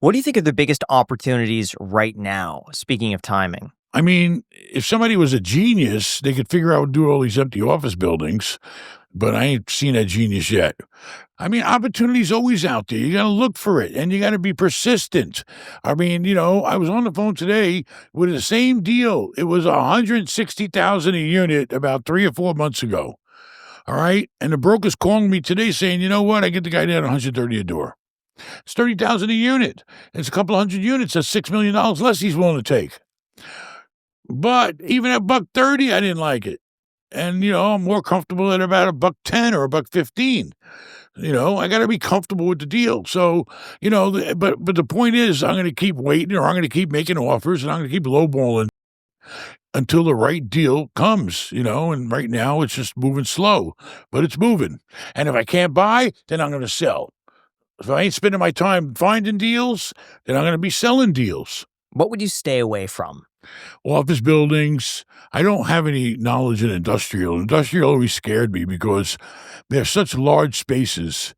What do you think are the biggest opportunities right now, speaking of timing? I mean, if somebody was a genius, they could figure out how to do all these empty office buildings, but I ain't seen that genius yet. I mean, opportunity's always out there. You got to look for it and you got to be persistent. I mean, I was on the phone today with the same deal. It was 160,000 a unit about 3 or 4 months ago. All right? And the broker's calling me today saying, "You know what? I get the guy down 130 a door." It's 30,000 a unit. It's a couple hundred units. That's $6 million less he's willing to take. But even at $1.30, I didn't like it. And, I'm more comfortable at about $1.10 or $1.15. I got to be comfortable with the deal. So, but the point is, I'm going to keep waiting, or I'm going to keep making offers, and I'm going to keep lowballing until the right deal comes, and right now it's just moving slow, but it's moving. And if I can't buy, then I'm going to sell. If I ain't spending my time finding deals, then I'm going to be selling deals. What would you stay away from? Office buildings. I don't have any knowledge in industrial. Industrial always scared me because they're such large spaces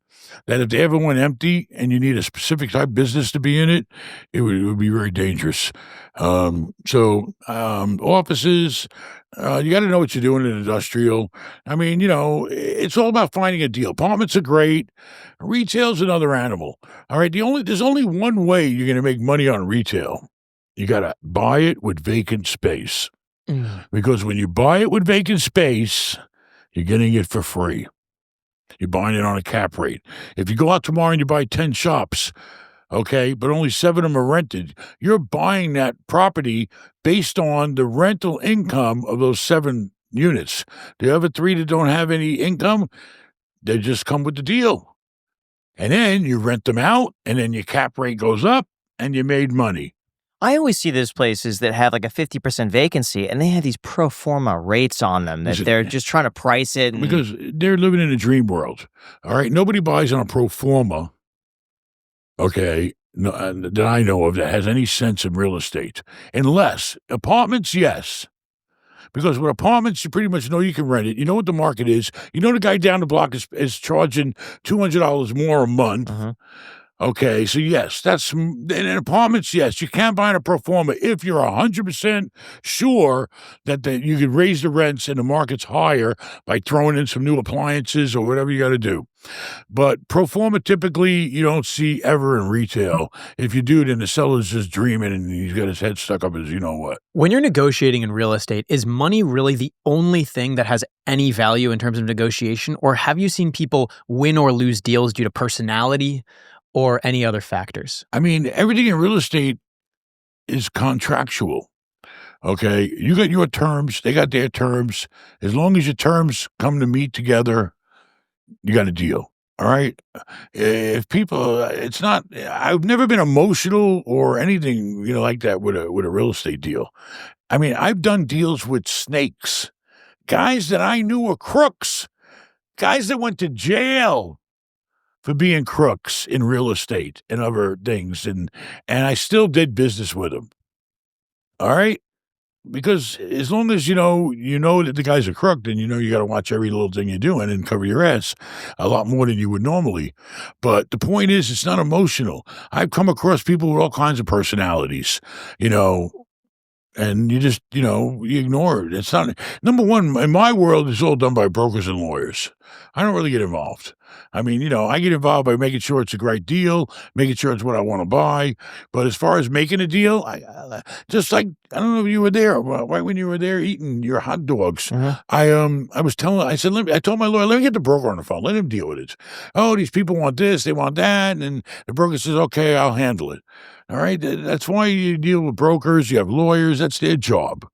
that if they ever went empty and you need a specific type of business to be in it, it would be very dangerous. Offices, you got to know what you're doing in industrial. I mean, it's all about finding a deal. Apartments are great. Retail's another animal. All right. There's only one way you're going to make money on retail. You got to buy it with vacant space. Because when you buy it with vacant space, you're getting it for free. You're buying it on a cap rate. If you go out tomorrow and you buy 10 shops, okay, but only 7 of them are rented, you're buying that property based on the rental income of those 7 units. The other 3 that don't have any income, they just come with the deal. And then you rent them out, and then your cap rate goes up, and you made money. I always see those places that have like a 50% vacancy and they have these pro forma rates on them that they're just trying to price it. Because they're living in a dream world. All right. Nobody buys on a pro forma, okay, that I know of that has any sense in real estate. Unless apartments, yes. Because with apartments, you pretty much know you can rent it. You know what the market is. You know the guy down the block is charging $200 more a month. Okay, so yes, that's in apartments. Yes, you can buy in a pro forma if you're 100% sure that you could raise the rents and the market's higher by throwing in some new appliances or whatever you got to do. But pro forma typically you don't see ever in retail. If you do, then the seller's just dreaming and he's got his head stuck up as you know what. When you're negotiating in real estate, is money really the only thing that has any value in terms of negotiation, or have you seen people win or lose deals due to personality or any other factors? I mean, everything in real estate is contractual. Okay, you got your terms, they got their terms. As long as your terms come to meet together, you got a deal. All right. If people, it's not. I've never been emotional or anything, like that with a real estate deal. I mean, I've done deals with snakes, guys that I knew were crooks, guys that went to jail for being crooks in real estate and other things. And I still did business with them. All right. Because as long as you know that the guy's a crook, then you got to watch every little thing you're doing and cover your ass a lot more than you would normally. But the point is, it's not emotional. I've come across people with all kinds of personalities, and you just, you ignore it. It's not, number one, in my world, it's all done by brokers and lawyers. I don't really get involved. I mean, I get involved by making sure it's a great deal, making sure it's what I want to buy. But as far as making a deal, just like, I don't know if you were there, right when you were there eating your hot dogs, I told my lawyer, let me get the broker on the phone, let him deal with it. Oh, these people want this, they want that. And the broker says, okay, I'll handle it. All right. That's why you deal with brokers. You have lawyers. That's their job,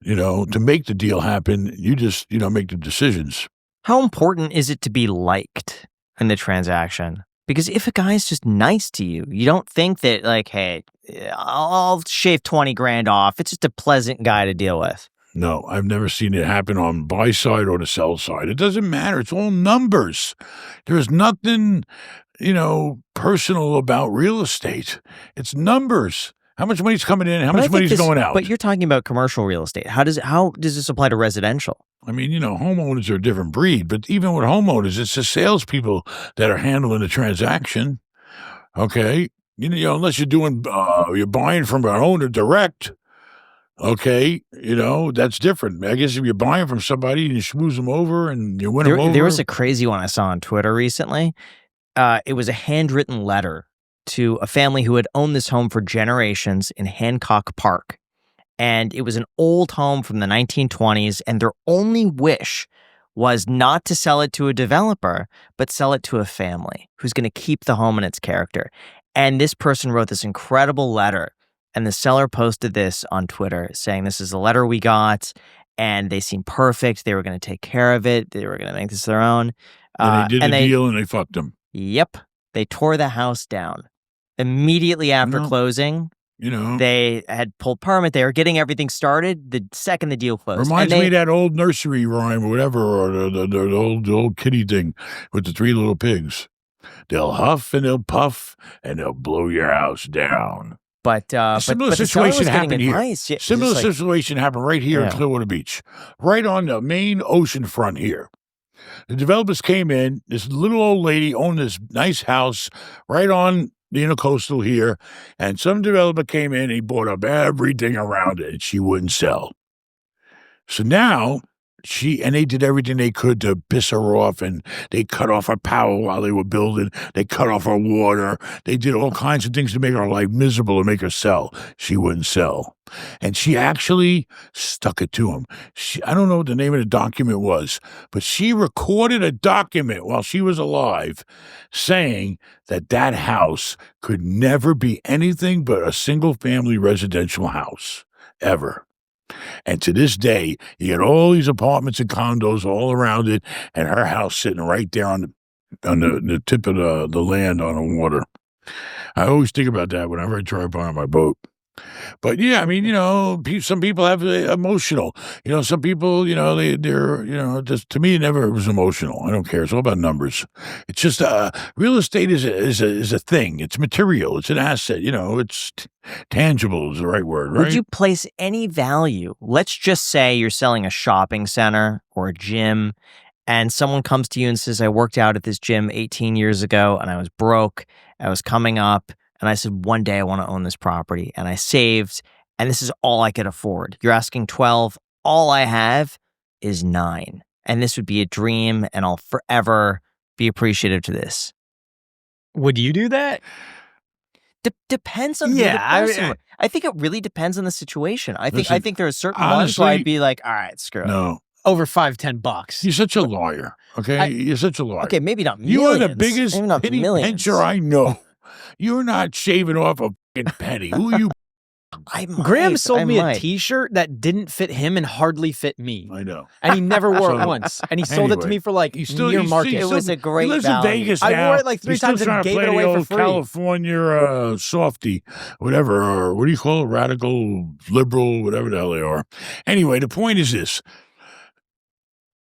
to make the deal happen. You just, make the decisions. How important is it to be liked in the transaction? Because if a guy's just nice to you, you don't think that like, hey, I'll shave 20 grand off. It's just a pleasant guy to deal with. No, I've never seen it happen on the buy side or the sell side. It doesn't matter. It's all numbers. There's nothing, personal about real estate. It's numbers. How much money's coming in? How much money's going out? But you're talking about commercial real estate. How does this apply to residential? I mean, homeowners are a different breed, but even with homeowners, it's the salespeople that are handling the transaction. Okay. You know, unless you're buying from an owner direct. Okay, that's different. I guess if you're buying from somebody and you schmooze them over and you win them over. There was a crazy one I saw on Twitter recently. It was a handwritten letter to a family who had owned this home for generations in Hancock Park. And it was an old home from the 1920s, and their only wish was not to sell it to a developer, but sell it to a family who's going to keep the home and its character. And this person wrote this incredible letter, and the seller posted this on Twitter saying, this is the letter we got, and they seem perfect. They were going to take care of it. They were going to make this their own. And they did a deal and they fucked them. Yep. They tore the house down. Immediately after closing, they had pulled permit. They were getting everything started the second the deal closed. Reminds me of that old nursery rhyme or whatever, or the old kitty thing with the 3 little pigs. They'll huff and they'll puff and they'll blow your house down. But a similar situation happened here. Yeah, similar situation happened right here in Clearwater Beach, right on the main ocean front here. The developers came in. This little old lady owned this nice house right on the intercoastal here, and some developer came in. He bought up everything around it, and she wouldn't sell. So now they did everything they could to piss her off, and they cut off her power while they were building. They cut off her water. They did all kinds of things to make her life miserable and make her sell. She wouldn't sell. And she actually stuck it to him. I don't know what the name of the document was, but she recorded a document while she was alive saying that house could never be anything but a single-family residential house, ever. And to this day, you get all these apartments and condos all around it, and her house sitting right there on the tip of the land on the water. I always think about that whenever I drive by on my boat. But yeah, I mean, some people have emotional. Some people, they're just, to me, it never was emotional. I don't care. It's all about numbers. It's just real estate is a thing. It's material. It's an asset. It's tangible is the right word, right? Would you place any value? Let's just say you're selling a shopping center or a gym, and someone comes to you and says, I worked out at this gym 18 years ago, and I was broke. I was coming up. And I said, one day I want to own this property. And I saved, and this is all I could afford. You're asking 12. All I have is 9. And this would be a dream, and I'll forever be appreciative to this. Would you do that? Depends on the person. I think it really depends on the situation. I think there are certain ones where I'd be like, all right, screw it. No. Over $5-10. You're such a liar, okay? You're such a liar. Okay, maybe not millions. You are the biggest penny pincher I know. You're not shaving off a fucking penny. Who are you? Graham sold me a T-shirt that didn't fit him and hardly fit me. I know. And he never wore it once. And he sold it to me for like near market. It was a great value. He lives in Vegas now. I wore it like 3 times and gave it away for free. California softy, whatever, or what do you call it? Radical, liberal, whatever the hell they are. Anyway, the point is this.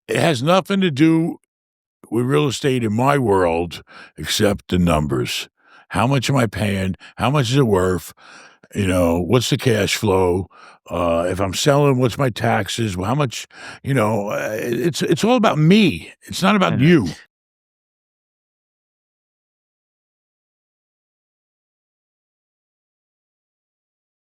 It has nothing to do with real estate in my world except the numbers. How much am I paying? How much is it worth? What's the cash flow? If I'm selling, what's my taxes? How much, it's all about me. It's not about you.